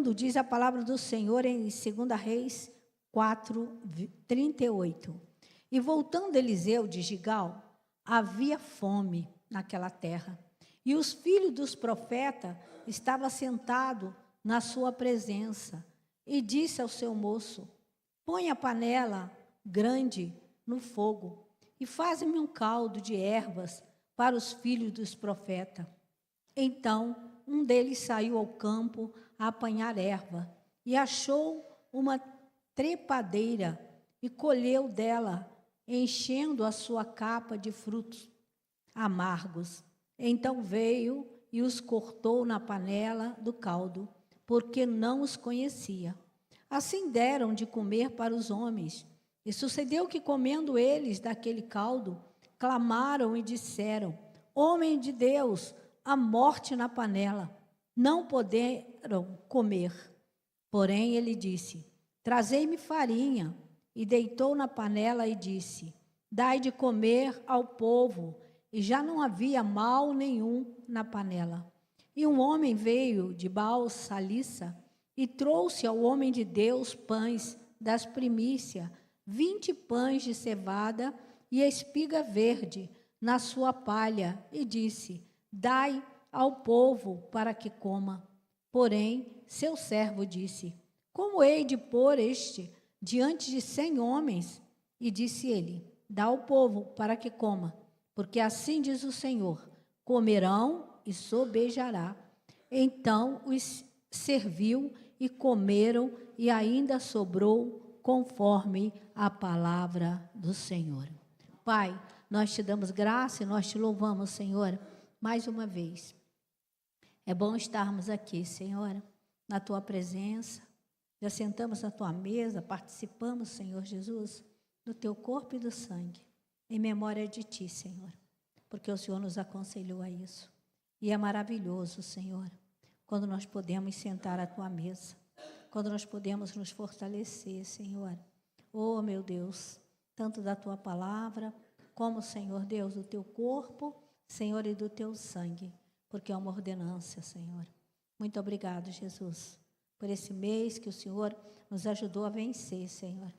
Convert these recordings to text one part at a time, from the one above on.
voltando, diz a palavra do Senhor em 2 Reis 4:38. E voltando Eliseu de Gigal, havia fome naquela terra, e os filhos dos profetas estavam sentados na sua presença. E disse ao seu moço: põe a panela grande no fogo, e faz-me um caldo de ervas para os filhos dos profetas. Então, um deles saiu ao campo a apanhar erva, e achou uma trepadeira, e colheu dela, enchendo a sua capa de frutos amargos. Então veio e os cortou na panela do caldo, porque não os conhecia. Assim deram de comer para os homens. E sucedeu que, comendo eles daquele caldo, clamaram e disseram: homem de Deus, a morte na panela. Não puderam comer. Porém ele disse: trazei-me farinha. E deitou na panela e disse: dai de comer ao povo. E já não havia mal nenhum na panela. E um homem veio de Baal-salissa e trouxe ao homem de Deus pães das primícias, 20 pães de cevada e espiga verde na sua palha, e disse: dai ao povo para que coma. Porém, seu servo disse: como hei de pôr este diante de 100 homens? E disse ele: dá ao povo para que coma, porque assim diz o Senhor: comerão e sobejará. Então os serviu e comeram, e ainda sobrou conforme a palavra do Senhor. Pai, nós te damos graça e nós te louvamos, Senhor, mais uma vez. É bom estarmos aqui, Senhor, na tua presença. Já sentamos na tua mesa, participamos, Senhor Jesus, do teu corpo e do sangue, em memória de ti, Senhor, porque o Senhor nos aconselhou a isso. E é maravilhoso, Senhor, quando nós podemos sentar à tua mesa, quando nós podemos nos fortalecer, Senhor. Oh, meu Deus, tanto da tua palavra, como, Senhor Deus, do teu corpo, Senhor, e do teu sangue, porque é uma ordenança, Senhor. Muito obrigado, Jesus, por esse mês que o Senhor nos ajudou a vencer, Senhor.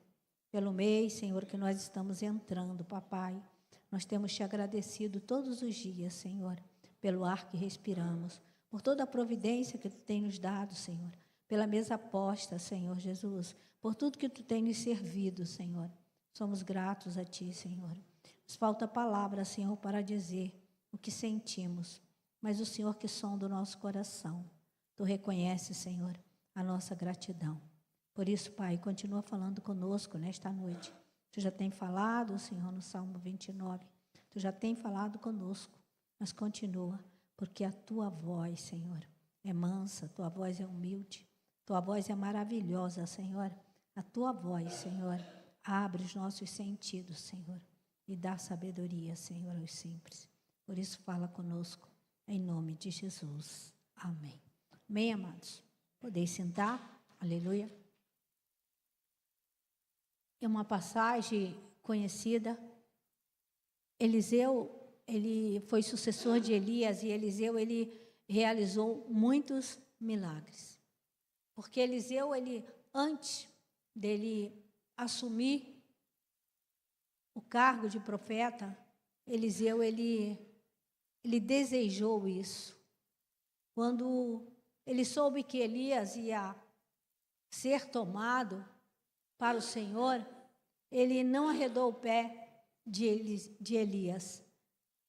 Pelo mês, Senhor, que nós estamos entrando, papai. Nós temos te agradecido todos os dias, Senhor, pelo ar que respiramos, por toda a providência que tu tem nos dado, Senhor, pela mesa posta, Senhor Jesus, por tudo que tu tem nos servido, Senhor. Somos gratos a ti, Senhor. Nos falta palavra, Senhor, para dizer o que sentimos, mas o Senhor que sonda o nosso coração. Tu reconheces, Senhor, a nossa gratidão. Por isso, Pai, continua falando conosco nesta noite. Tu já tem falado, Senhor, no Salmo 29. Tu já tem falado conosco, mas continua, porque a tua voz, Senhor, é mansa, tua voz é humilde, tua voz é maravilhosa, Senhor. A tua voz, Senhor, abre os nossos sentidos, Senhor, e dá sabedoria, Senhor, aos simples. Por isso, fala conosco, em nome de Jesus. Amém. Amém, amados? Podeis sentar. Aleluia. É uma passagem conhecida. Eliseu, ele foi sucessor de Elias, e Eliseu, ele realizou muitos milagres. Porque Eliseu, ele, antes dele assumir o cargo de profeta, Eliseu, ele desejou isso. Quando ele soube que Elias ia ser tomado para o Senhor, ele não arredou o pé de Elias.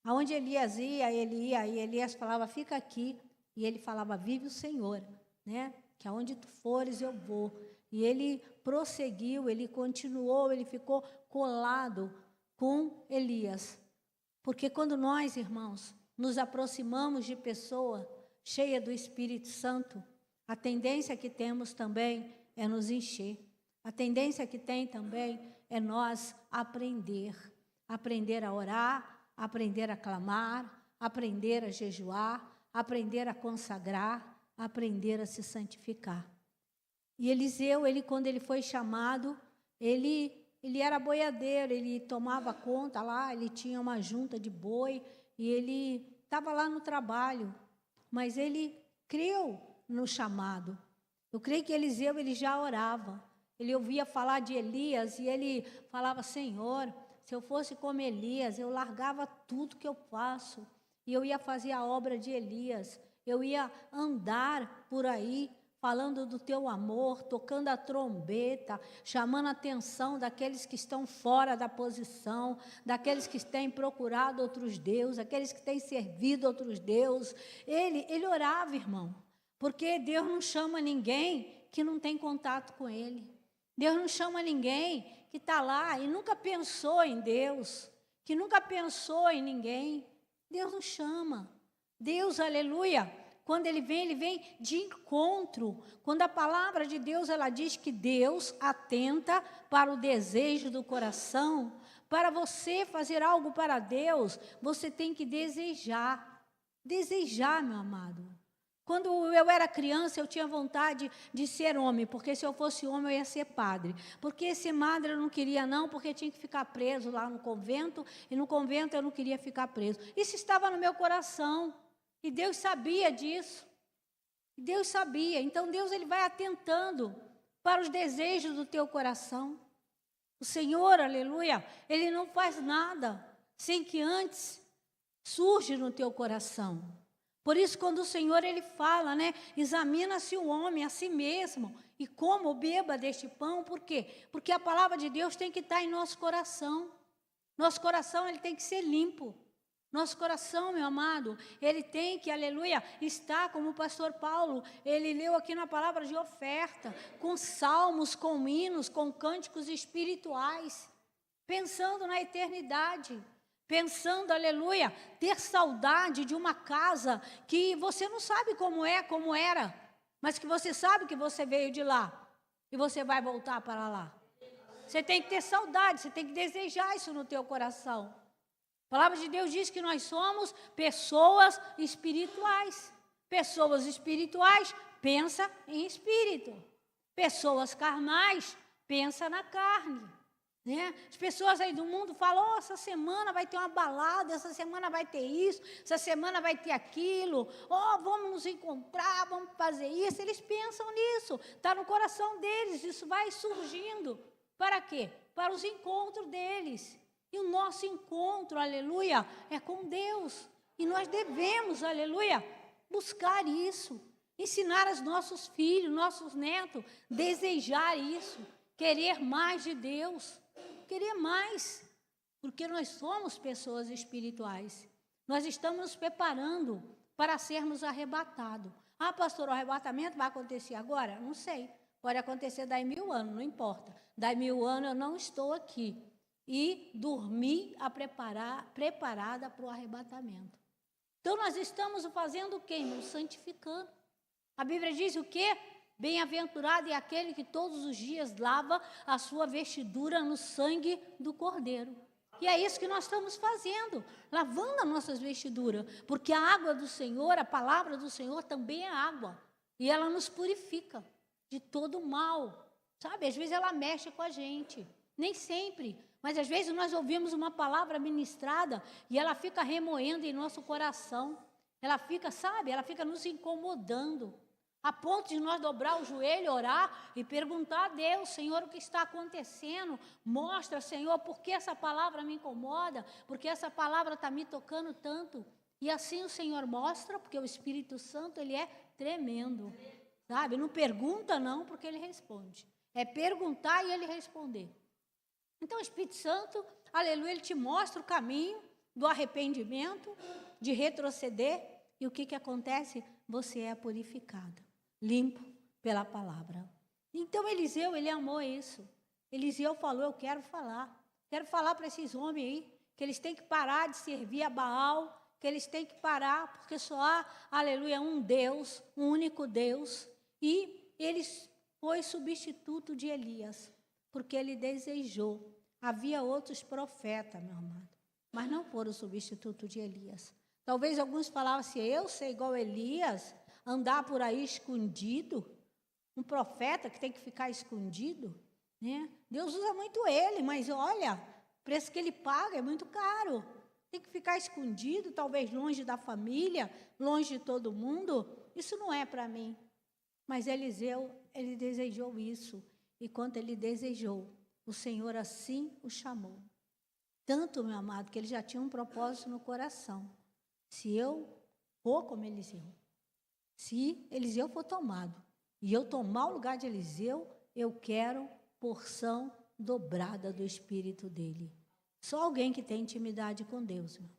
Aonde Elias ia, ele ia, e Elias falava: fica aqui, e ele falava: vive o Senhor, né? Que aonde tu fores eu vou. E ele prosseguiu, ele continuou, ele ficou colado com Elias. Porque quando nós, irmãos, nos aproximamos de pessoa cheia do Espírito Santo, a tendência que temos também é nos encher. A tendência que tem também é nós aprender a orar, aprender a clamar, aprender a jejuar, aprender a consagrar, aprender a se santificar. E Eliseu, quando ele foi chamado, ele era boiadeiro, ele tomava conta lá, ele tinha uma junta de boi, e ele estava lá no trabalho, mas ele creu no chamado. Eu creio que Eliseu, ele já orava. Ele ouvia falar de Elias e ele falava: Senhor, se eu fosse como Elias, eu largava tudo que eu faço e eu ia fazer a obra de Elias. Eu ia andar por aí falando do teu amor, tocando a trombeta, chamando a atenção daqueles que estão fora da posição, daqueles que têm procurado outros deuses, aqueles que têm servido outros deuses. Ele orava, irmão, porque Deus não chama ninguém que não tem contato com Ele. Deus não chama ninguém que está lá e nunca pensou em Deus, que nunca pensou em ninguém. Deus não chama. Deus, aleluia, quando Ele vem de encontro. Quando a palavra de Deus, ela diz que Deus atenta para o desejo do coração. Para você fazer algo para Deus, você tem que desejar. Desejar, meu amado. Quando eu era criança, eu tinha vontade de ser homem, porque se eu fosse homem, eu ia ser padre. Porque ser madre eu não queria não, porque tinha que ficar preso lá no convento, e no convento eu não queria ficar preso. Isso estava no meu coração, e Deus sabia disso. Deus sabia. Então Deus, ele vai atentando para os desejos do teu coração. O Senhor, aleluia, Ele não faz nada sem que antes surja no teu coração. Por isso, quando o Senhor, Ele fala, né? Examina-se o homem a si mesmo e coma ou beba deste pão. Por quê? Porque a palavra de Deus tem que estar em nosso coração. Nosso coração, ele tem que ser limpo. Nosso coração, meu amado, ele tem que, aleluia, estar como o pastor Paulo, ele leu aqui na palavra de oferta, com salmos, com hinos, com cânticos espirituais, pensando na eternidade. Pensando, aleluia, ter saudade de uma casa que você não sabe como é, como era, mas que você sabe que você veio de lá e você vai voltar para lá. Você tem que ter saudade, você tem que desejar isso no teu coração. A palavra de Deus diz que nós somos pessoas espirituais. Pessoas espirituais pensam em espírito. Pessoas carnais pensam na carne. Né? As pessoas aí do mundo falam: oh, essa semana vai ter uma balada, essa semana vai ter isso, essa semana vai ter aquilo, oh, vamos nos encontrar, vamos fazer isso. Eles pensam nisso, está no coração deles, isso vai surgindo. Para quê? Para os encontros deles. E o nosso encontro, aleluia, é com Deus. E nós devemos, aleluia, buscar isso, ensinar aos nossos filhos, nossos netos, desejar isso, querer mais de Deus. Querer mais, porque nós somos pessoas espirituais. Nós estamos nos preparando para sermos arrebatados. Ah, pastor, o arrebatamento vai acontecer agora? Não sei. Pode acontecer daí 1000 anos, não importa. Daí 1000 anos eu não estou aqui. E dormi preparada para o arrebatamento. Então, nós estamos fazendo o quê, irmão? Santificando. A Bíblia diz o quê? Bem-aventurado é aquele que todos os dias lava a sua vestidura no sangue do Cordeiro. E é isso que nós estamos fazendo, lavando as nossas vestiduras, porque a água do Senhor, a palavra do Senhor também é água, e ela nos purifica de todo mal, sabe? Às vezes ela mexe com a gente, nem sempre, mas às vezes nós ouvimos uma palavra ministrada e ela fica remoendo em nosso coração, ela fica, sabe? Ela fica nos incomodando, a ponto de nós dobrar o joelho, orar e perguntar a Deus: Senhor, o que está acontecendo? Mostra, Senhor, por que essa palavra me incomoda? Porque essa palavra está me tocando tanto? E assim o Senhor mostra, porque o Espírito Santo, ele é tremendo, sabe? Não pergunta não, porque ele responde. É perguntar e ele responder. Então o Espírito Santo, aleluia, ele te mostra o caminho do arrependimento, de retroceder. E o que acontece? Você é purificada, limpo pela palavra. Então Eliseu, ele amou isso. Eliseu falou: eu quero falar para esses homens aí, que eles têm que parar de servir a Baal, que eles têm que parar, porque só há, aleluia, um Deus, um único Deus. E ele foi substituto de Elias, porque ele desejou. Havia outros profetas, meu amado, mas não foram substituto de Elias. Talvez alguns falavam assim: eu sei igual Elias, andar por aí escondido, um profeta que tem que ficar escondido, né? Deus usa muito ele, mas olha, o preço que ele paga é muito caro. Tem que ficar escondido, talvez longe da família, longe de todo mundo. Isso não é para mim. Mas Eliseu, ele desejou isso. E quando ele desejou, o Senhor assim o chamou. Tanto, meu amado, que ele já tinha um propósito no coração. Se eu for como Eliseu, se Eliseu for tomado, e eu tomar o lugar de Eliseu, eu quero porção dobrada do Espírito dele. Só alguém que tem intimidade com Deus, meu.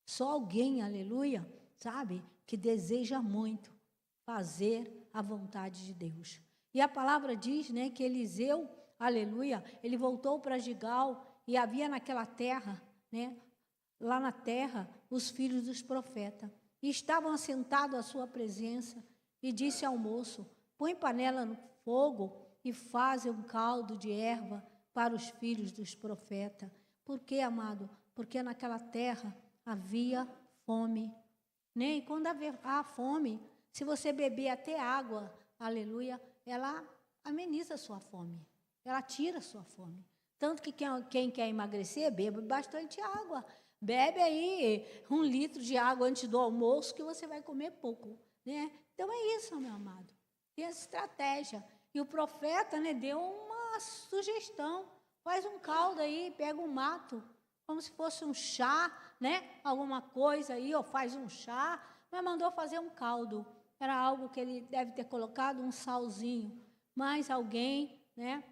Só alguém, aleluia, sabe, que deseja muito fazer a vontade de Deus. E a palavra diz, né, que Eliseu, aleluia, ele voltou para Gigal e havia naquela terra, né, lá na terra, os filhos dos profetas. E estavam assentados à sua presença e disse ao moço: põe panela no fogo e faze um caldo de erva para os filhos dos profetas. Por quê, amado? Porque naquela terra havia fome. Né? E quando há fome, se você beber até água, aleluia, ela ameniza a sua fome. Ela tira a sua fome. Tanto que quem quer emagrecer, bebe bastante água. Bebe aí 1 litro de água antes do almoço, que você vai comer pouco. Né? Então é isso, meu amado. Tem essa estratégia. E o profeta, né, deu uma sugestão. Faz um caldo aí, pega um mato, como se fosse um chá, né? Alguma coisa aí, ou faz um chá, mas mandou fazer um caldo. Era algo que ele deve ter colocado um salzinho. Mas alguém, né?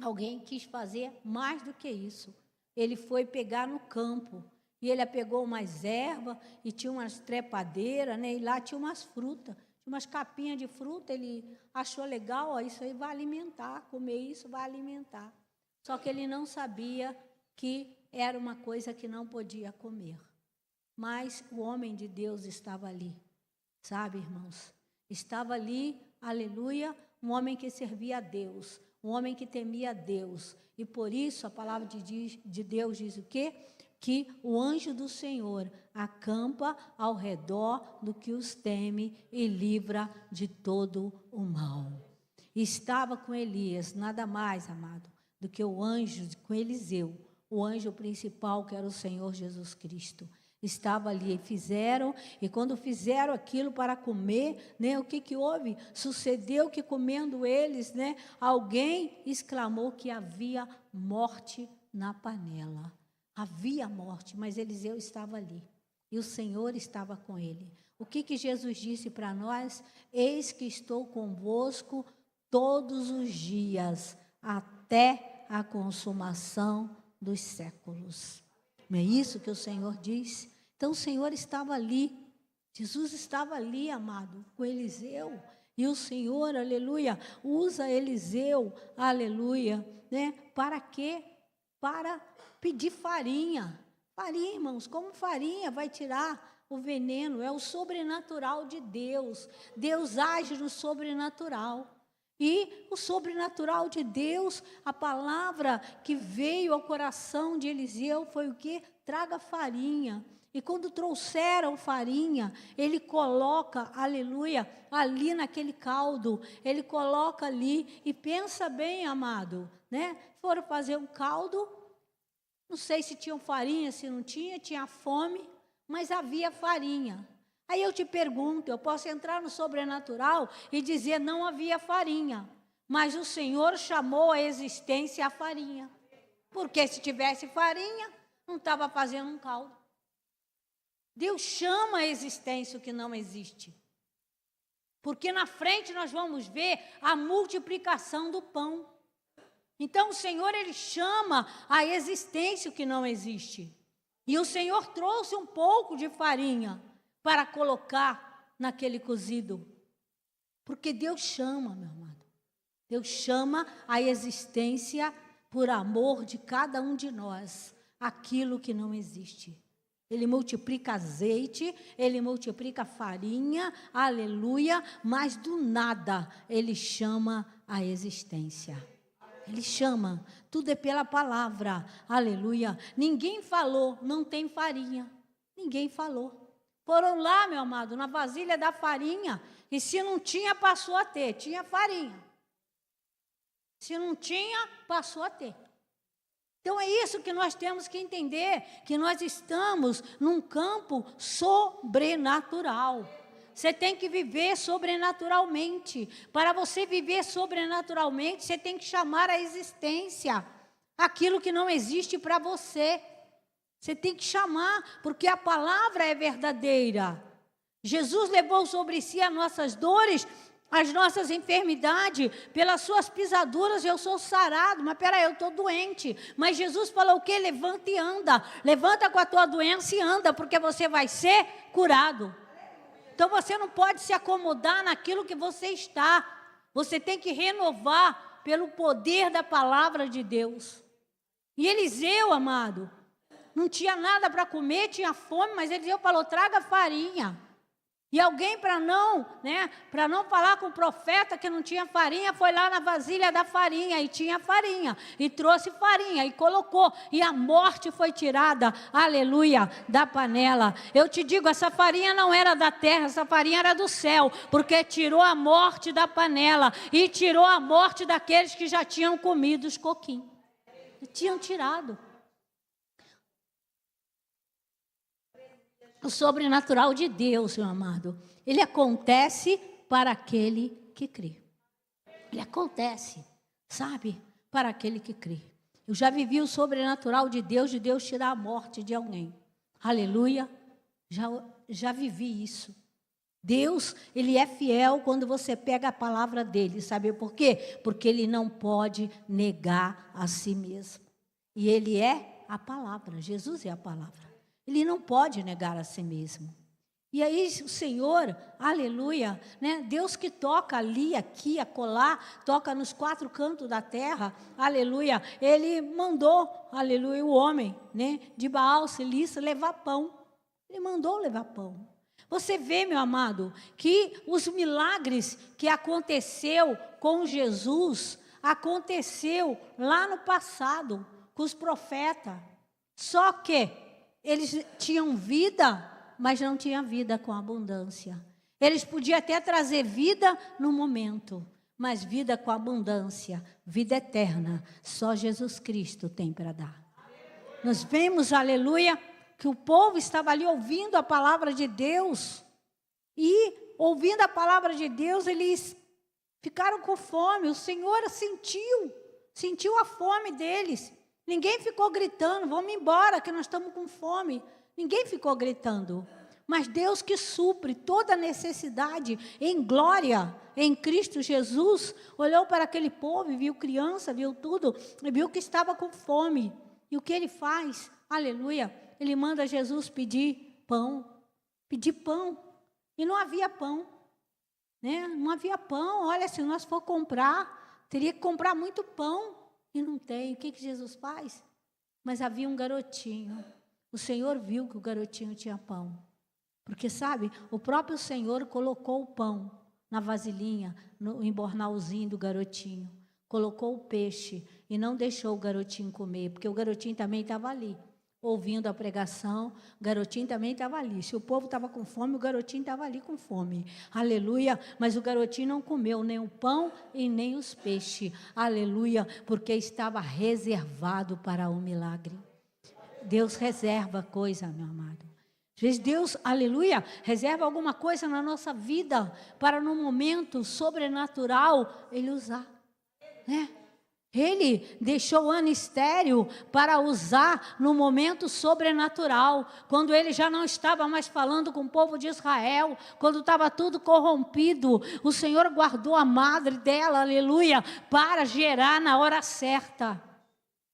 Alguém quis fazer mais do que isso. Ele foi pegar no campo. E ele pegou umas ervas e tinha umas trepadeiras, né? E lá tinha umas frutas, tinha umas capinhas de fruta. Ele achou legal, ó, isso aí vai alimentar, comer isso vai alimentar. Só que ele não sabia que era uma coisa que não podia comer. Mas o homem de Deus estava ali, sabe, irmãos? Estava ali, aleluia, um homem que servia a Deus, um homem que temia a Deus. E por isso a palavra de Deus diz o quê? Que o anjo do Senhor acampa ao redor do que os teme e livra de todo o mal. Estava com Elias, nada mais, amado, do que o anjo com Eliseu, o anjo principal, que era o Senhor Jesus Cristo. Estava ali, e quando fizeram aquilo para comer, né, o que houve? Sucedeu que, comendo eles, né, alguém exclamou que havia morte na panela. Havia morte, mas Eliseu estava ali, e o Senhor estava com ele. O que Jesus disse para nós? Eis que estou convosco todos os dias, até a consumação dos séculos. Não é isso que o Senhor diz? Então o Senhor estava ali, Jesus estava ali, amado, com Eliseu. E o Senhor, aleluia, usa Eliseu, aleluia, né? Para quê? Para pedir farinha. Farinha, irmãos, como farinha vai tirar o veneno? É o sobrenatural de Deus. Deus age no sobrenatural. E o sobrenatural de Deus, a palavra que veio ao coração de Eliseu foi o quê? Traga farinha. E quando trouxeram farinha, ele coloca, aleluia, ali naquele caldo, ele coloca ali, e pensa bem, amado, né? Foram fazer um caldo, não sei se tinham farinha, se não tinha, tinha fome, mas havia farinha. Aí eu te pergunto, eu posso entrar no sobrenatural e dizer não havia farinha, mas o Senhor chamou a existência a farinha, porque se tivesse farinha, não estava fazendo um caldo. Deus chama a existência o que não existe, porque na frente nós vamos ver a multiplicação do pão. Então o Senhor, ele chama a existência o que não existe, e o Senhor trouxe um pouco de farinha para colocar naquele cozido, porque Deus chama, meu amado, Deus chama a existência por amor de cada um de nós, aquilo que não existe. Ele multiplica azeite, ele multiplica farinha, aleluia, mas do nada ele chama a existência. Ele chama, tudo é pela palavra, aleluia. Ninguém falou, não tem farinha, ninguém falou. Foram lá, meu amado, na vasilha da farinha, e se não tinha, passou a ter, tinha farinha. Se não tinha, passou a ter. Então é isso que nós temos que entender, que nós estamos num campo sobrenatural. Você tem que viver sobrenaturalmente. Para você viver sobrenaturalmente, você tem que chamar à existência aquilo que não existe para você. Você tem que chamar, porque a palavra é verdadeira. Jesus levou sobre si as nossas dores, as nossas enfermidades, pelas suas pisaduras eu sou sarado. Mas peraí, eu estou doente. Mas Jesus falou o quê? Levanta e anda. Levanta com a tua doença e anda, porque você vai ser curado. Então você não pode se acomodar naquilo que você está. Você tem que renovar pelo poder da palavra de Deus. E Eliseu, amado, não tinha nada para comer, tinha fome, mas Eliseu falou, traga farinha. E alguém, para não falar com o profeta que não tinha farinha, foi lá na vasilha da farinha, e tinha farinha, e trouxe farinha, e colocou, e a morte foi tirada, aleluia, da panela. Eu te digo, essa farinha não era da terra, essa farinha era do céu, porque tirou a morte da panela, e tirou a morte daqueles que já tinham comido os coquinhos. E tinham tirado. O sobrenatural de Deus, meu amado, ele acontece para aquele que crê. Ele acontece, sabe, para aquele que crê. Eu já vivi o sobrenatural de Deus tirar a morte de alguém. Aleluia, já vivi isso. Deus, ele é fiel quando você pega a palavra dele, sabe por quê? Porque ele não pode negar a si mesmo. E ele é a palavra, Jesus é a palavra. Ele não pode negar a si mesmo. E aí o Senhor, aleluia, né? Deus que toca ali, aqui, acolá, toca nos 4 cantos da terra, aleluia. Ele mandou, aleluia, o homem, né, de Baal, Cilícia, levar pão. Ele mandou levar pão. Você vê, meu amado, que os milagres que aconteceu com Jesus, aconteceu lá no passado, com os profetas. Só que eles tinham vida, mas não tinham vida com abundância. Eles podiam até trazer vida no momento, mas vida com abundância, vida eterna, só Jesus Cristo tem para dar. Nós vemos, aleluia, que o povo estava ali ouvindo a palavra de Deus, e ouvindo a palavra de Deus, eles ficaram com fome. O Senhor sentiu a fome deles. Ninguém ficou gritando, vamos embora que nós estamos com fome. Ninguém ficou gritando. Mas Deus que supre toda necessidade em glória, em Cristo Jesus, olhou para aquele povo e viu criança, viu tudo, e viu que estava com fome. E o que ele faz? Aleluia, ele manda Jesus pedir pão. E não havia pão, né? Não havia pão. Olha, se nós for comprar, teria que comprar muito pão. E não tem. O que Jesus faz? Mas havia um garotinho. O Senhor viu que o garotinho tinha pão. Porque, sabe, o próprio Senhor colocou o pão na vasilhinha, no embornalzinho do garotinho. Colocou o peixe e não deixou o garotinho comer, porque o garotinho também estava ali, ouvindo a pregação. O garotinho também estava ali. Se o povo estava com fome, o garotinho estava ali com fome. Aleluia. Mas o garotinho não comeu nem o pão e nem os peixes. Aleluia. Porque estava reservado para o milagre. Deus reserva coisa, meu amado. Às vezes Deus, aleluia, reserva alguma coisa na nossa vida para no momento sobrenatural Ele usar, né? Ele deixou o ano estéril para usar no momento sobrenatural, quando ele já não estava mais falando com o povo de Israel, quando estava tudo corrompido. O Senhor guardou a madre dela, aleluia, para gerar na hora certa.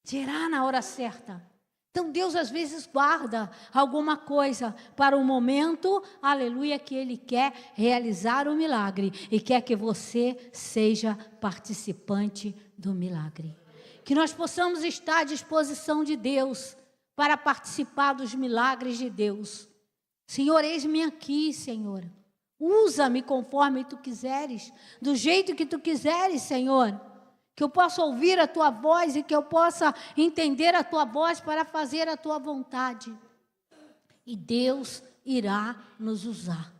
Gerar na hora certa. Então Deus às vezes guarda alguma coisa para o momento, aleluia, que Ele quer realizar o milagre e quer que você seja participante do milagre. Que nós possamos estar à disposição de Deus para participar dos milagres de Deus. Senhor, eis-me aqui, Senhor. Usa-me conforme Tu quiseres, do jeito que Tu quiseres, Senhor. Que eu possa ouvir a Tua voz e que eu possa entender a Tua voz para fazer a Tua vontade. E Deus irá nos usar.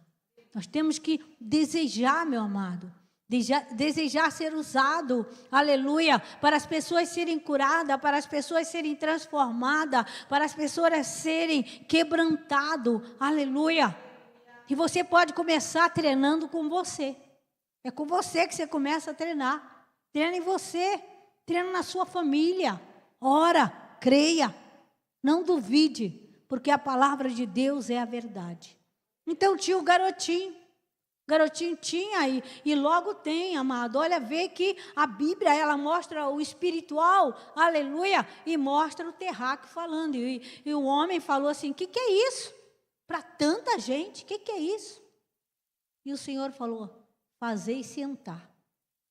Nós temos que desejar, meu amado, desejar ser usado, aleluia, para as pessoas serem curadas, para as pessoas serem transformadas, para as pessoas serem quebrantadas, aleluia. E você pode começar treinando com você. É com você que você começa a treinar. Treina em você, treina na sua família. Ora, creia, não duvide, porque a palavra de Deus é a verdade. Então tinha o garotinho. O garotinho tinha e logo tem, amado. Olha, vê que a Bíblia, ela mostra o espiritual, aleluia, e mostra o terráqueo falando. E o homem falou assim, o que é isso? Para tanta gente, o que é isso? E o Senhor falou, fazei sentar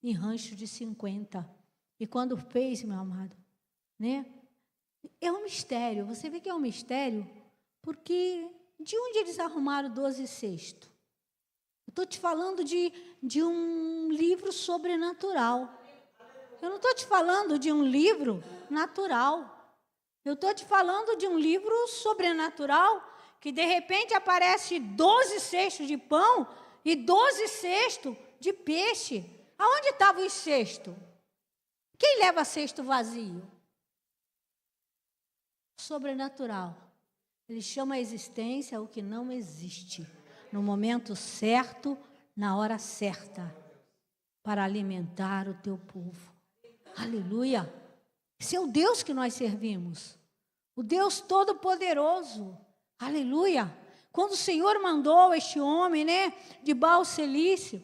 em rancho de 50. E quando fez, meu amado, né? É um mistério, você vê que é um mistério, porque de onde eles arrumaram 12 cestos? Eu estou te falando de um livro sobrenatural. Eu não estou te falando de um livro natural. Eu estou te falando de um livro sobrenatural, que de repente aparece 12 cestos de pão e 12 cestos de peixe. Aonde estava os cestos? Quem leva cesto vazio? Sobrenatural. Ele chama a existência o que não existe. No momento certo, na hora certa, para alimentar o teu povo. Aleluia! Esse é o Deus que nós servimos, o Deus Todo-Poderoso. Aleluia! Quando o Senhor mandou este homem, né, de Baal Celício,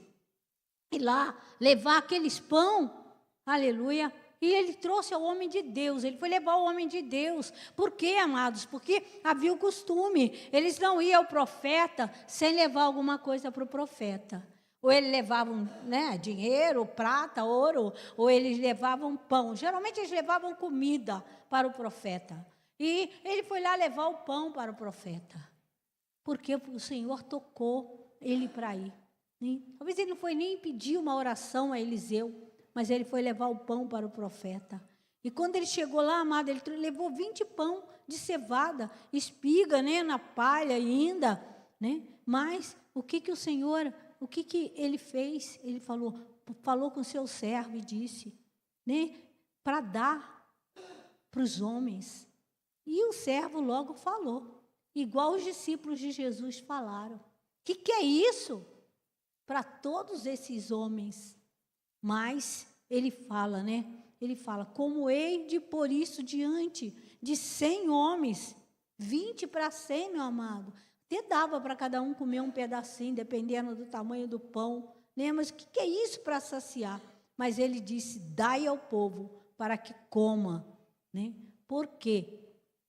ir lá levar aqueles pão, aleluia, e ele trouxe ao homem de Deus, ele foi levar o homem de Deus. Por quê, amados? Porque havia o costume, eles não iam ao profeta sem levar alguma coisa para o profeta. Ou eles levavam, né, dinheiro, prata, ouro, ou eles levavam pão. Geralmente eles levavam comida para o profeta. E ele foi lá levar o pão para o profeta. Porque o Senhor tocou ele para ir. Talvez ele não foi nem pedir uma oração a Eliseu, mas ele foi levar o pão para o profeta. E quando ele chegou lá, amado, ele levou 20 pão de cevada, espiga, né, na palha ainda, né? Mas o que o Senhor, o que ele fez? Ele falou com o seu servo e disse, né, para dar para os homens. E o servo logo falou, igual os discípulos de Jesus falaram. O que é isso? Para todos esses homens. Mas ele fala, né? Ele fala, como hei de pôr isso diante de 100 homens, 20 para 100, meu amado. Até dava para cada um comer um pedacinho, dependendo do tamanho do pão, né? Mas o que é isso para saciar? Mas ele disse, dai ao povo para que coma, né? Por quê?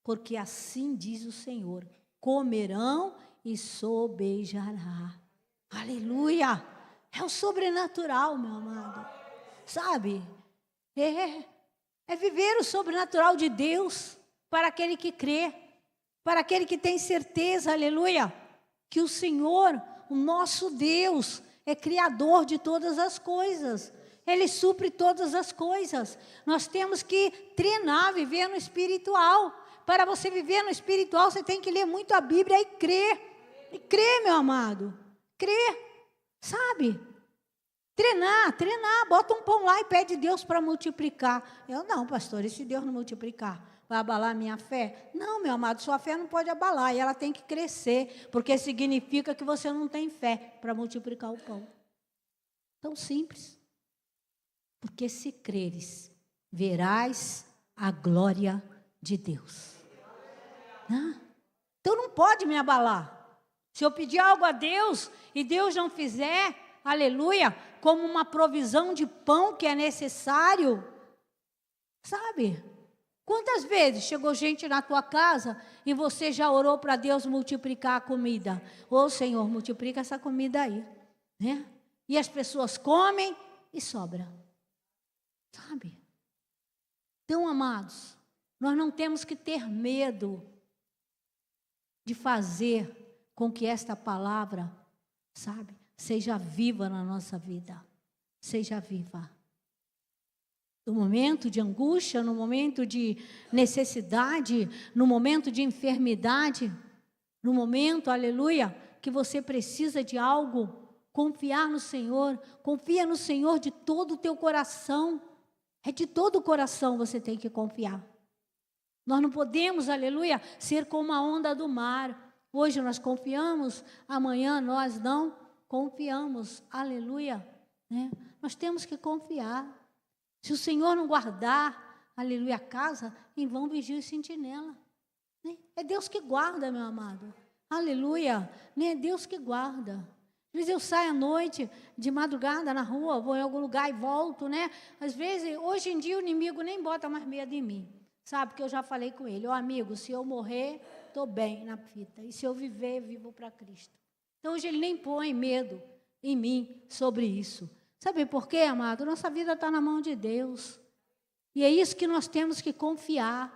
Porque assim diz o Senhor, comerão e sobejará. Aleluia! É o sobrenatural, meu amado. Sabe? É viver o sobrenatural de Deus para aquele que crê, para aquele que tem certeza, aleluia, que o Senhor, o nosso Deus, é criador de todas as coisas. Ele supre todas as coisas. Nós temos que treinar, viver no espiritual. Para você viver no espiritual, você tem que ler muito a Bíblia e crer. E crer, meu amado. Crer. Sabe? Treinar, bota um pão lá e pede Deus para multiplicar. Eu não, pastor, e se Deus não multiplicar, vai abalar a minha fé? Não, meu amado, sua fé não pode abalar, e ela tem que crescer, porque significa que você não tem fé para multiplicar o pão. Tão simples. Porque se creres, verás a glória de Deus. Então não pode me abalar. Se eu pedir algo a Deus e Deus não fizer, aleluia, como uma provisão de pão que é necessário, sabe? Quantas vezes chegou gente na tua casa e você já orou para Deus multiplicar a comida? Ô Senhor, multiplica essa comida aí, né? E as pessoas comem e sobra, sabe? Então, amados, nós não temos que ter medo de fazer com que esta palavra, sabe, seja viva na nossa vida. Seja viva. No momento de angústia, no momento de necessidade, no momento de enfermidade, no momento, aleluia, que você precisa de algo, confiar no Senhor, confia no Senhor de todo o teu coração. É de todo o coração você tem que confiar. Nós não podemos, aleluia, ser como a onda do mar. Hoje nós confiamos, amanhã nós não confiamos. Aleluia. Né? Nós temos que confiar. Se o Senhor não guardar, aleluia, a casa, em vão vigia e sentinela. Né? É Deus que guarda, meu amado. Aleluia. Né? É Deus que guarda. Às vezes eu saio à noite, de madrugada na rua, vou em algum lugar e volto, né? Às vezes, hoje em dia, o inimigo nem bota mais medo em mim. Sabe, porque eu já falei com ele, amigo, se eu morrer, estou bem na fita. E se eu viver, vivo para Cristo. Então, hoje ele nem põe medo em mim sobre isso. Sabe por quê, amado? Nossa vida está na mão de Deus. E é isso que nós temos que confiar.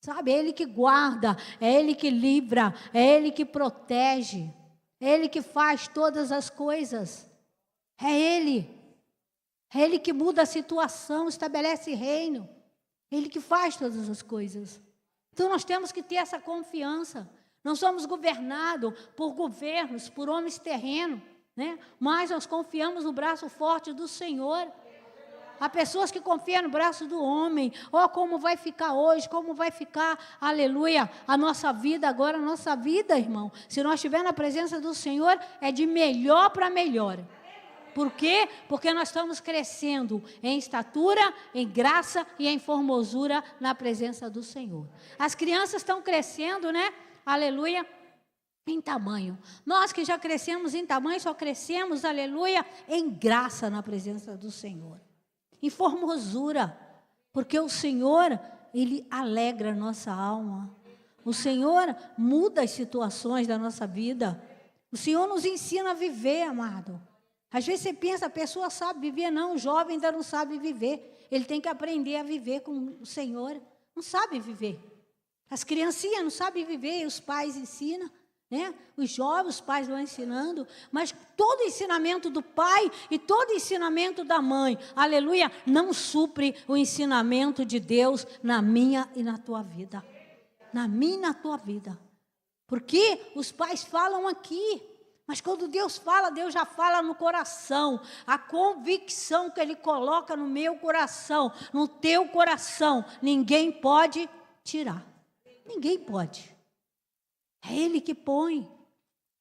Sabe, é Ele que guarda, é Ele que livra, é Ele que protege. É Ele que faz todas as coisas. É Ele. É Ele que muda a situação, estabelece reino. É Ele que faz todas as coisas. Então nós temos que ter essa confiança. Não somos governados por governos, por homens terrenos, né? Mas nós confiamos no braço forte do Senhor. Há pessoas que confiam no braço do homem. Como vai ficar hoje, como vai ficar, aleluia, a nossa vida agora, a nossa vida, irmão. Se nós estivermos na presença do Senhor, é de melhor para melhor. Por quê? Porque nós estamos crescendo em estatura, em graça e em formosura na presença do Senhor. As crianças estão crescendo, né? Aleluia, em tamanho. Nós que já crescemos em tamanho, só crescemos, aleluia, em graça na presença do Senhor. Em formosura, porque o Senhor, Ele alegra a nossa alma. O Senhor muda as situações da nossa vida. O Senhor nos ensina a viver, amado. Às vezes você pensa, a pessoa sabe viver, não, o jovem ainda não sabe viver. Ele tem que aprender a viver com o Senhor. Não sabe viver. As criancinhas não sabem viver, e os pais ensinam. Né? Os jovens, os pais vão ensinando, mas todo ensinamento do pai e todo ensinamento da mãe, aleluia, não supre o ensinamento de Deus na minha e na tua vida. Na minha e na tua vida. Porque os pais falam aqui, mas quando Deus fala, Deus já fala no coração. A convicção que Ele coloca no meu coração, no teu coração, ninguém pode tirar. Ninguém pode. É Ele que põe.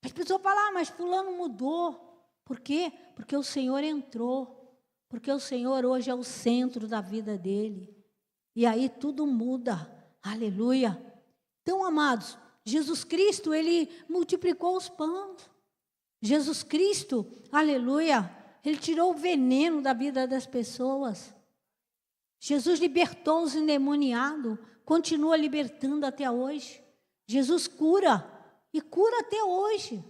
As pessoas falam, mas fulano mudou. Por quê? Porque o Senhor entrou. Porque o Senhor hoje é o centro da vida dele. E aí tudo muda. Aleluia. Então, amados, Jesus Cristo, Ele multiplicou os pães. Jesus Cristo, aleluia, Ele tirou o veneno da vida das pessoas. Jesus libertou os endemoniados. Continua libertando até hoje. Jesus cura, e cura até hoje.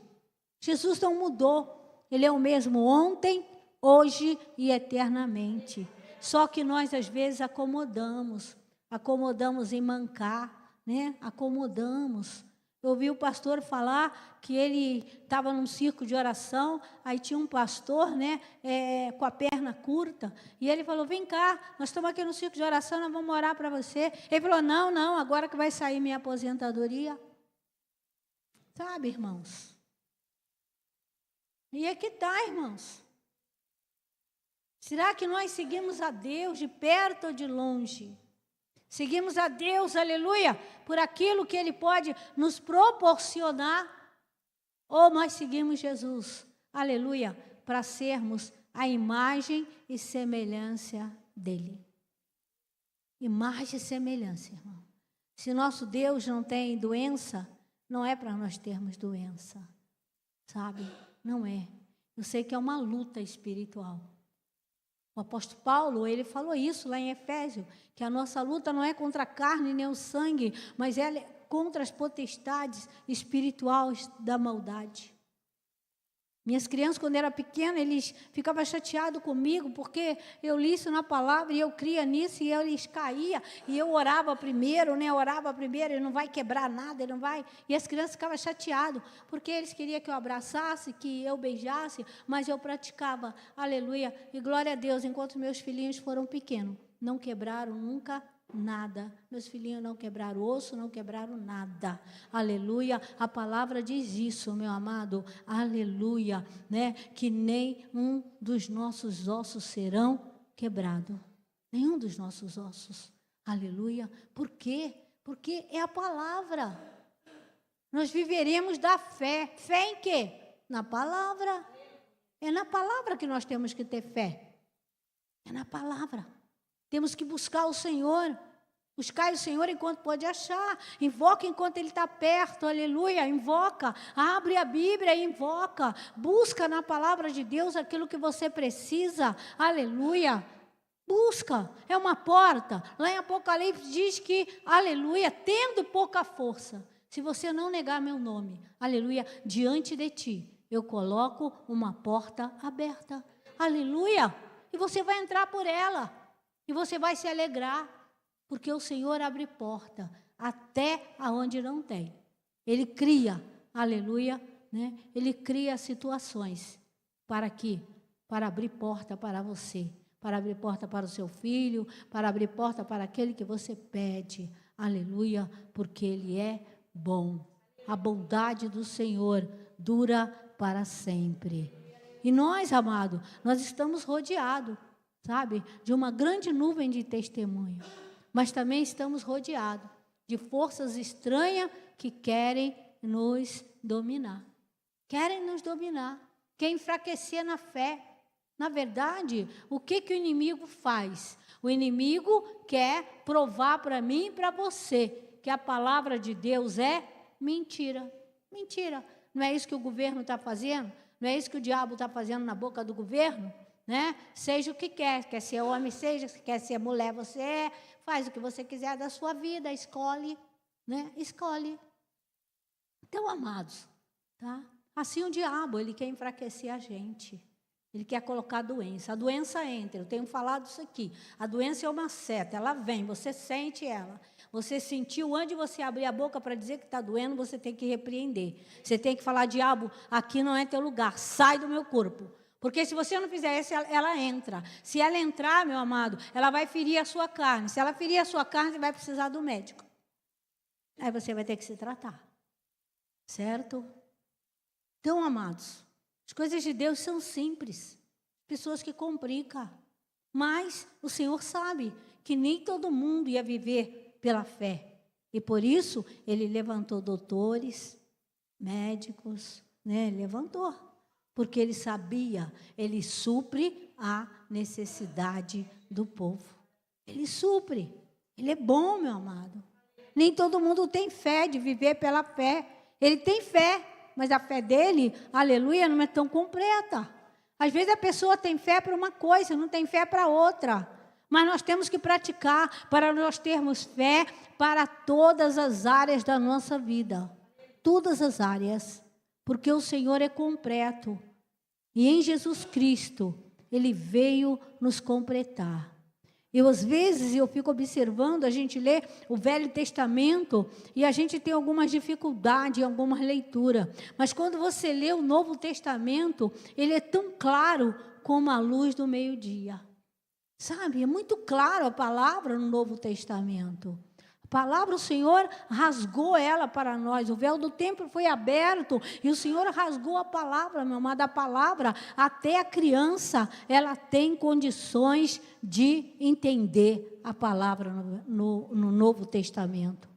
Jesus não mudou. Ele é o mesmo ontem, hoje e eternamente. Só que nós, às vezes, acomodamos em mancar, né? Acomodamos. Eu ouvi o pastor falar que ele estava num círculo de oração, aí tinha um pastor, né, com a perna curta, e ele falou, vem cá, nós estamos aqui no círculo de oração, nós vamos orar para você. Ele falou, não, agora que vai sair minha aposentadoria. Sabe, irmãos? E é que está, irmãos. Será que nós seguimos a Deus de perto ou de longe? Seguimos a Deus, aleluia, por aquilo que Ele pode nos proporcionar, ou nós seguimos Jesus, aleluia, para sermos a imagem e semelhança dEle. Imagem e semelhança, irmão. Se nosso Deus não tem doença, não é para nós termos doença, sabe? Não é. Eu sei que é uma luta espiritual. O apóstolo Paulo, ele falou isso lá em Efésios, que a nossa luta não é contra a carne nem o sangue, mas é contra as potestades espirituais da maldade. Minhas crianças, quando eram pequenas, eles ficavam chateados comigo, porque eu li isso na palavra, e eu cria nisso, e eles caíam, e eu orava primeiro, né? Orava primeiro, ele não vai quebrar nada, ele não vai... E as crianças ficavam chateadas, porque eles queriam que eu abraçasse, que eu beijasse, mas eu praticava, aleluia, e glória a Deus, enquanto meus filhinhos foram pequenos, não quebraram nunca nada. Meus filhinhos não quebraram osso, não quebraram nada. Aleluia. A palavra diz isso, meu amado. Aleluia, né? Que nem um dos nossos ossos serão quebrados. Nenhum dos nossos ossos. Aleluia. Por quê? Porque é a palavra. Nós viveremos da fé. Fé em quê? Na palavra. É na palavra que nós temos que ter fé. É na palavra. Temos que buscar o Senhor. Buscar o Senhor enquanto pode achar. Invoca enquanto Ele está perto. Aleluia. Invoca. Abre a Bíblia e invoca. Busca na palavra de Deus aquilo que você precisa. Aleluia. Busca. É uma porta. Lá em Apocalipse diz que, aleluia, tendo pouca força, se você não negar meu nome, aleluia, diante de ti, eu coloco uma porta aberta. Aleluia. E você vai entrar por ela. E você vai se alegrar. Porque o Senhor abre porta até aonde não tem. Ele cria, aleluia, né? Ele cria situações para abrir porta para você, para abrir porta para o seu filho, para abrir porta para aquele que você pede, aleluia, porque Ele é bom. A bondade do Senhor dura para sempre. E nós, amado, nós estamos rodeados, sabe, de uma grande nuvem de testemunho. Mas também estamos rodeados de forças estranhas que querem nos dominar. Querem nos dominar, querem enfraquecer na fé. Na verdade, o que o inimigo faz? O inimigo quer provar para mim e para você que a palavra de Deus é mentira. Mentira. Não é isso que o governo está fazendo? Não é isso que o diabo está fazendo na boca do governo? Né? Seja o que quer ser homem, seja, quer ser mulher, você é. Faz o que você quiser da sua vida, escolhe, né? Escolhe. Então, amados, tá? Assim o diabo, ele quer enfraquecer a gente. Ele quer colocar doença. A doença entra, eu tenho falado isso aqui. A doença é uma seta, ela vem, você sente ela. Você sentiu, antes de você abrir a boca para dizer que está doendo, você tem que repreender. Você tem que falar, diabo, aqui não é teu lugar, sai do meu corpo. Porque se você não fizer isso, ela entra. Se ela entrar, meu amado, ela vai ferir a sua carne. Se ela ferir a sua carne, você vai precisar do médico. Aí você vai ter que se tratar. Certo? Então, amados, as coisas de Deus são simples. Pessoas que complicam. Mas o Senhor sabe que nem todo mundo ia viver pela fé. E por isso, Ele levantou doutores, médicos, né? Levantou. Porque Ele sabia, Ele supre a necessidade do povo. Ele supre. Ele é bom, meu amado. Nem todo mundo tem fé de viver pela fé. Ele tem fé, mas a fé dele, aleluia, não é tão completa. Às vezes a pessoa tem fé para uma coisa, não tem fé para outra. Mas nós temos que praticar para nós termos fé para todas as áreas da nossa vida. Todas as áreas. Porque o Senhor é completo. E em Jesus Cristo, Ele veio nos completar. Às vezes, eu fico observando, a gente lê o Velho Testamento e a gente tem algumas dificuldades em algumas leituras. Mas quando você lê o Novo Testamento, ele é tão claro como a luz do meio-dia. Sabe, é muito claro a palavra no Novo Testamento. A palavra, o Senhor rasgou ela para nós. O véu do templo foi aberto e o Senhor rasgou a palavra, meu amado. A palavra, até a criança, ela tem condições de entender a palavra no Novo Testamento.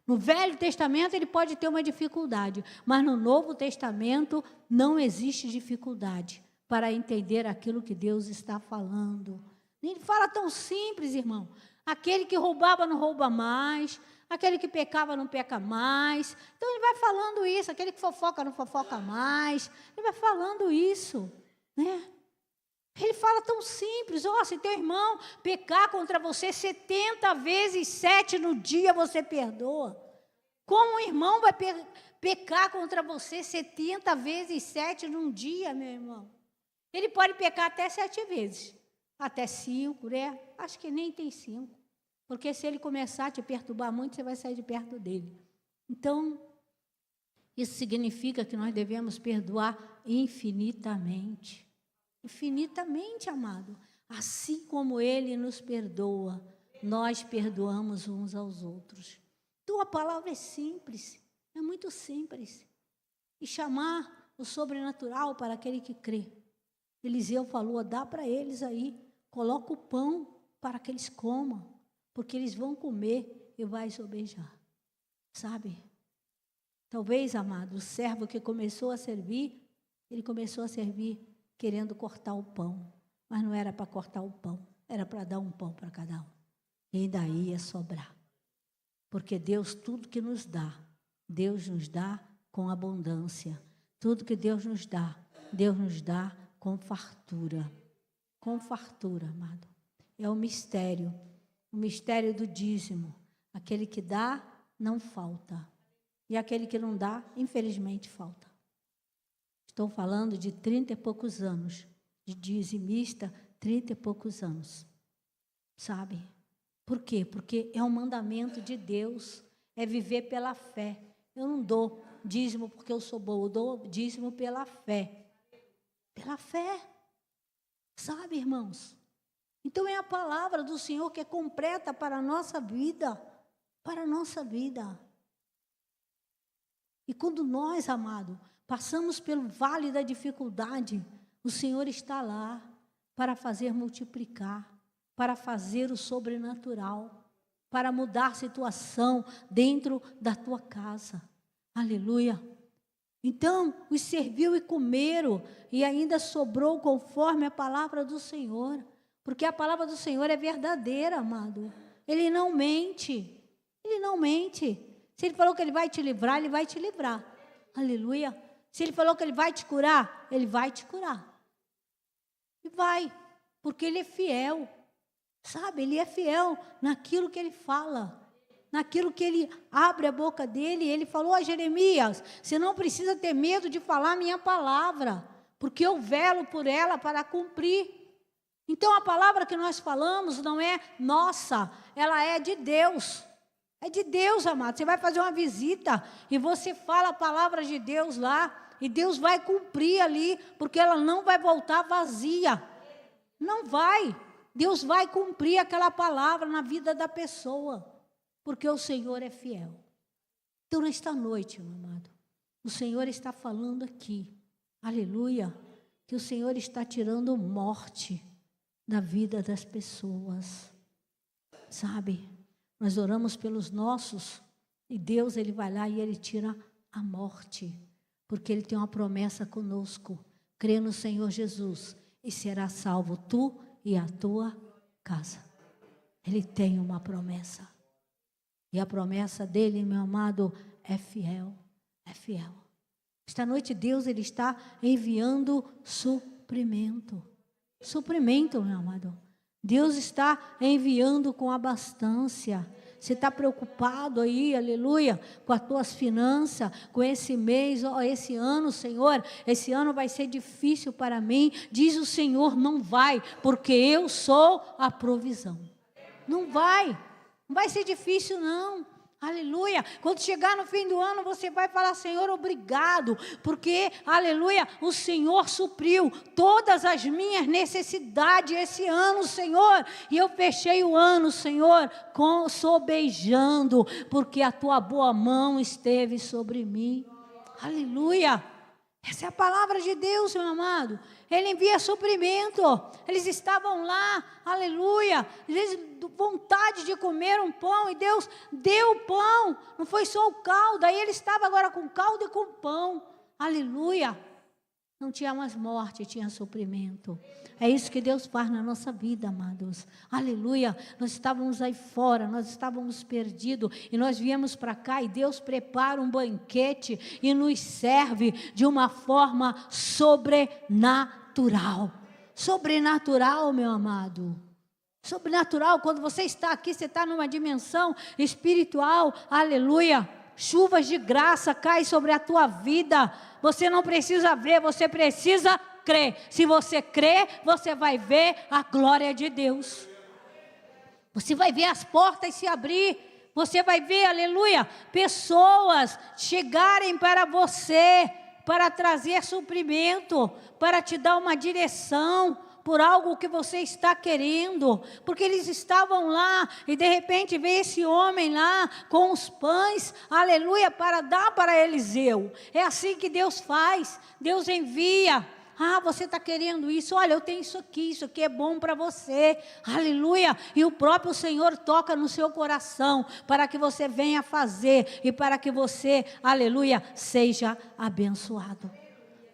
No Velho Testamento ele pode ter uma dificuldade, mas no Novo Testamento não existe dificuldade para entender aquilo que Deus está falando. Ele fala tão simples, irmão. Aquele que roubava não rouba mais, aquele que pecava não peca mais. Então ele vai falando isso, aquele que fofoca não fofoca mais. Ele vai falando isso, né? Ele fala tão simples, se teu irmão pecar contra você 70 vezes 7 no dia, você perdoa. Como um irmão vai pecar contra você 70 vezes 7 num dia, meu irmão? Ele pode pecar até 7 vezes, até 5, né? Acho que nem tem 5. Porque se ele começar a te perturbar muito, você vai sair de perto dele. Então, isso significa que nós devemos perdoar infinitamente. Infinitamente, amado. Assim como ele nos perdoa, nós perdoamos uns aos outros. Então, a palavra é simples, é muito simples. E chamar o sobrenatural para aquele que crê. Eliseu falou, dá para eles aí, coloca o pão para que eles comam. Porque eles vão comer e vai sobejar. Sabe? Talvez, amado, o servo que começou a servir, ele começou a servir querendo cortar o pão. Mas não era para cortar o pão, era para dar um pão para cada um. E ainda ia sobrar. Porque Deus, tudo que nos dá, Deus nos dá com abundância. Tudo que Deus nos dá com fartura. Com fartura, amado. É o mistério do dízimo. Aquele que dá, não falta. E aquele que não dá, infelizmente, falta. Estou falando de 30 e poucos anos, de dizimista, 30 e poucos anos. Sabe? Por quê? Porque é um mandamento de Deus, é viver pela fé. Eu não dou dízimo porque eu sou boa, eu dou dízimo pela fé. Pela fé. Sabe, irmãos? Então é a palavra do Senhor que é completa para a nossa vida. Para a nossa vida. E quando nós, amado, passamos pelo vale da dificuldade, o Senhor está lá para fazer multiplicar, para fazer o sobrenatural, para mudar a situação dentro da tua casa. Aleluia. Então, os serviu e comeram, e ainda sobrou conforme a palavra do Senhor, porque a palavra do Senhor é verdadeira, amado. Ele não mente, ele não mente. Se ele falou que ele vai te livrar, ele vai te livrar. Aleluia. Se ele falou que ele vai te curar, ele vai te curar. E vai, porque ele é fiel. Sabe, ele é fiel naquilo que ele fala. Naquilo que ele abre a boca dele. Ele falou a Jeremias, você não precisa ter medo de falar a minha palavra, porque eu velo por ela para cumprir. Então a palavra que nós falamos não é nossa, ela é de Deus. É de Deus, amado. Você vai fazer uma visita e você fala a palavra de Deus lá, e Deus vai cumprir ali, porque ela não vai voltar vazia. Não vai. Deus vai cumprir aquela palavra na vida da pessoa, porque o Senhor é fiel. Então, nesta noite, meu amado, o Senhor está falando aqui, aleluia, que o Senhor está tirando morte da vida das pessoas. Sabe? Nós oramos pelos nossos, e Deus, Ele vai lá e Ele tira a morte, porque Ele tem uma promessa conosco. Crê no Senhor Jesus e será salvo tu e a tua casa. Ele tem uma promessa. E a promessa dele, meu amado, é fiel. É fiel. Esta noite Deus, Ele está enviando suprimento. Suprimento, meu amado. Deus está enviando com abastança. Você está preocupado aí, aleluia, com as tuas finanças, com esse mês, esse ano, Senhor, esse ano vai ser difícil para mim. Diz o Senhor, não vai, porque eu sou a provisão. Não vai ser difícil não. Aleluia, quando chegar no fim do ano, você vai falar, Senhor, obrigado, porque, aleluia, o Senhor supriu todas as minhas necessidades esse ano, Senhor, e eu fechei o ano, Senhor, sobejando, porque a tua boa mão esteve sobre mim. Aleluia. Essa é a palavra de Deus, meu amado. Ele envia suprimento. Eles estavam lá, aleluia, eles vontade de comer um pão, e Deus deu o pão. Não foi só o caldo, aí ele estava agora com caldo e com pão. Aleluia. Não tinha mais morte, tinha suprimento. É isso que Deus faz na nossa vida, amados. Aleluia. Nós estávamos aí fora, nós estávamos perdidos, e nós viemos para cá, e Deus prepara um banquete e nos serve de uma forma sobrenatural. Sobrenatural, meu amado. Sobrenatural. Quando você está aqui, você está numa dimensão espiritual. Aleluia. Chuvas de graça caem sobre a tua vida. Você não precisa ver, você precisa crer. Se você crer, você vai ver a glória de Deus. Você vai ver as portas se abrir. Você vai ver, aleluia, pessoas chegarem para você, para trazer suprimento, para te dar uma direção por algo que você está querendo, porque eles estavam lá, e de repente veio esse homem lá, com os pães, aleluia, para dar para Eliseu. É assim que Deus faz, Deus envia, Ah, você está querendo isso? Olha, eu tenho isso aqui é bom para você. Aleluia. E o próprio Senhor toca no seu coração para que você venha fazer e para que você, aleluia, seja abençoado.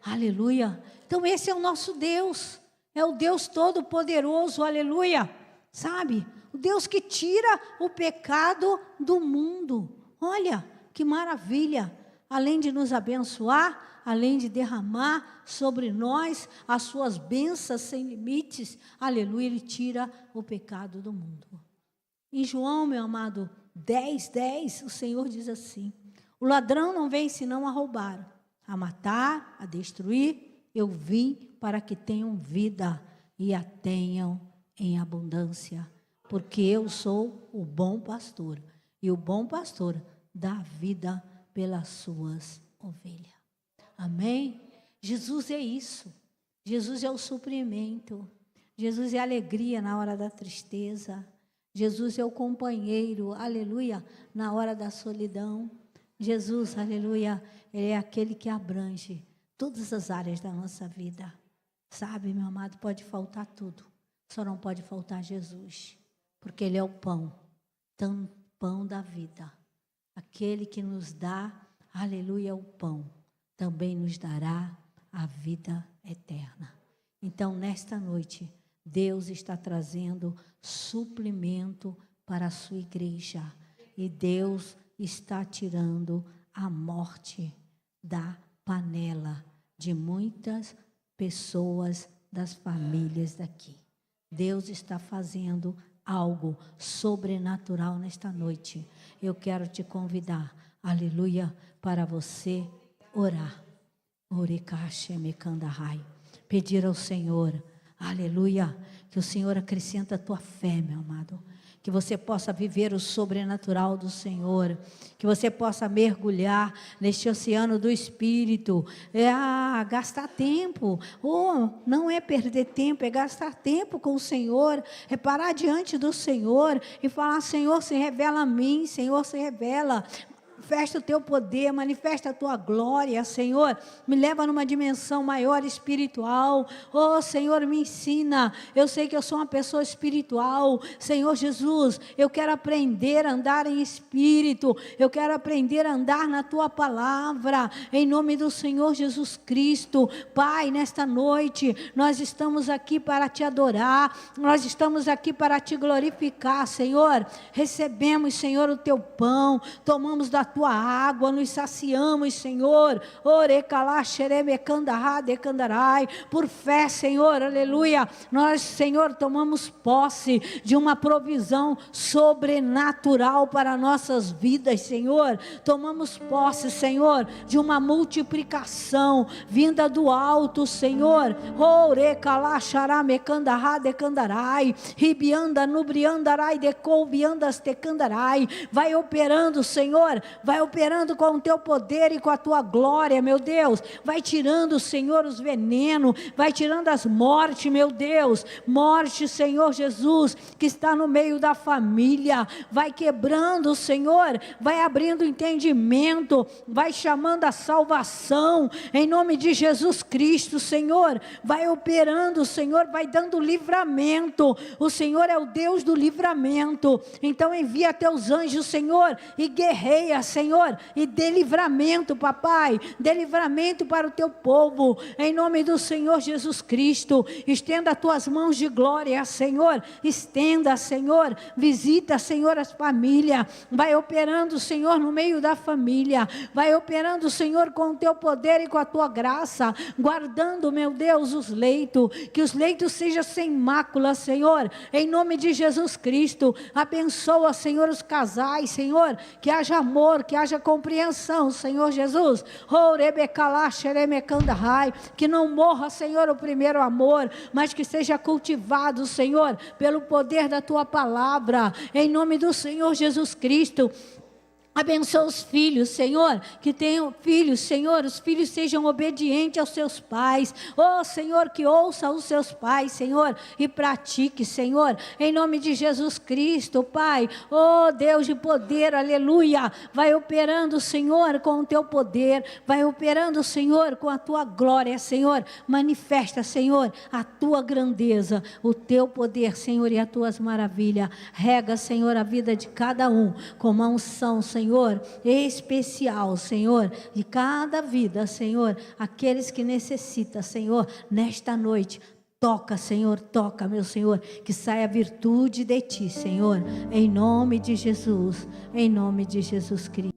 Aleluia. Então esse é o nosso Deus. É o Deus Todo-Poderoso, aleluia. Sabe? O Deus que tira o pecado do mundo. Olha, que maravilha. Além de nos abençoar, além de derramar sobre nós as suas bênçãos sem limites, aleluia, Ele tira o pecado do mundo. Em João, meu amado, 10:10, o Senhor diz assim: o ladrão não vem senão a roubar, a matar, a destruir. Eu vim para que tenham vida e a tenham em abundância, porque eu sou o bom pastor, e o bom pastor dá vida pelas suas ovelhas. Amém? Jesus é isso. Jesus é o suprimento. Jesus é a alegria na hora da tristeza. Jesus é o companheiro, aleluia, na hora da solidão. Jesus, aleluia, Ele é aquele que abrange todas as áreas da nossa vida. Sabe, meu amado, pode faltar tudo, só não pode faltar Jesus, porque Ele é o pão da vida. Aquele que nos dá, aleluia, o pão, também nos dará a vida eterna. Então, nesta noite, Deus está trazendo suplemento para a sua igreja. E Deus está tirando a morte da panela de muitas pessoas das famílias daqui. Deus está fazendo algo sobrenatural nesta noite. Eu quero te convidar, aleluia, para você orar. Pedir ao Senhor, aleluia, que o Senhor acrescenta a tua fé, meu amado. Que você possa viver o sobrenatural do Senhor, que você possa mergulhar neste oceano do Espírito, gastar tempo, não é perder tempo, é gastar tempo com o Senhor, é parar diante do Senhor e falar: Senhor, se revela a mim, Senhor, se revela. Manifesta o teu poder, manifesta a tua glória, Senhor, me leva numa dimensão maior espiritual. Senhor, me ensina. Eu sei que eu sou uma pessoa espiritual, Senhor Jesus, eu quero aprender a andar em espírito, eu quero aprender a andar na tua palavra, em nome do Senhor Jesus Cristo. Pai, nesta noite, nós estamos aqui para te adorar, nós estamos aqui para te glorificar, Senhor. Recebemos, Senhor, o teu pão, tomamos da tua água, nos saciamos, Senhor, por fé, Senhor, aleluia, nós, Senhor, tomamos posse de uma provisão sobrenatural para nossas vidas, Senhor, tomamos posse, Senhor, de uma multiplicação vinda do alto, Senhor, vai operando, Senhor, vai operando com o teu poder e com a tua glória, meu Deus, vai tirando, Senhor, os venenos, vai tirando as mortes, meu Deus, morte, Senhor Jesus, que está no meio da família, vai quebrando, Senhor, vai abrindo entendimento, vai chamando a salvação, em nome de Jesus Cristo, Senhor, vai operando, Senhor, vai dando livramento, o Senhor é o Deus do livramento, então envia teus anjos, Senhor, e guerreia, Senhor, e dê livramento, papai, dê livramento para o teu povo, em nome do Senhor Jesus Cristo. Estenda as tuas mãos de glória, Senhor, estenda, Senhor, visita, Senhor, as famílias, vai operando, Senhor, no meio da família, vai operando, Senhor, com o teu poder e com a tua graça, guardando, meu Deus, os leitos, que os leitos sejam sem mácula, Senhor, em nome de Jesus Cristo. Abençoa, Senhor, os casais, Senhor, que haja amor, que haja compreensão, Senhor Jesus, que não morra, Senhor, o primeiro amor, mas que seja cultivado, Senhor, pelo poder da tua palavra, em nome do Senhor Jesus Cristo. Abençoa os filhos, Senhor, que tenham filhos, Senhor, os filhos sejam obedientes aos seus pais. Oh, Senhor, que ouça os seus pais, Senhor, e pratique, Senhor, em nome de Jesus Cristo, Pai. Oh, Deus de poder, aleluia. Vai operando, Senhor, com o teu poder, vai operando, Senhor, com a tua glória, Senhor. Manifesta, Senhor, a tua grandeza, o teu poder, Senhor, e as tuas maravilhas. Rega, Senhor, a vida de cada um com uma unção, Senhor, especial, Senhor, de cada vida, Senhor, aqueles que necessitam, Senhor, nesta noite. Toca, Senhor, toca, meu Senhor, que saia a virtude de Ti, Senhor, em nome de Jesus Cristo.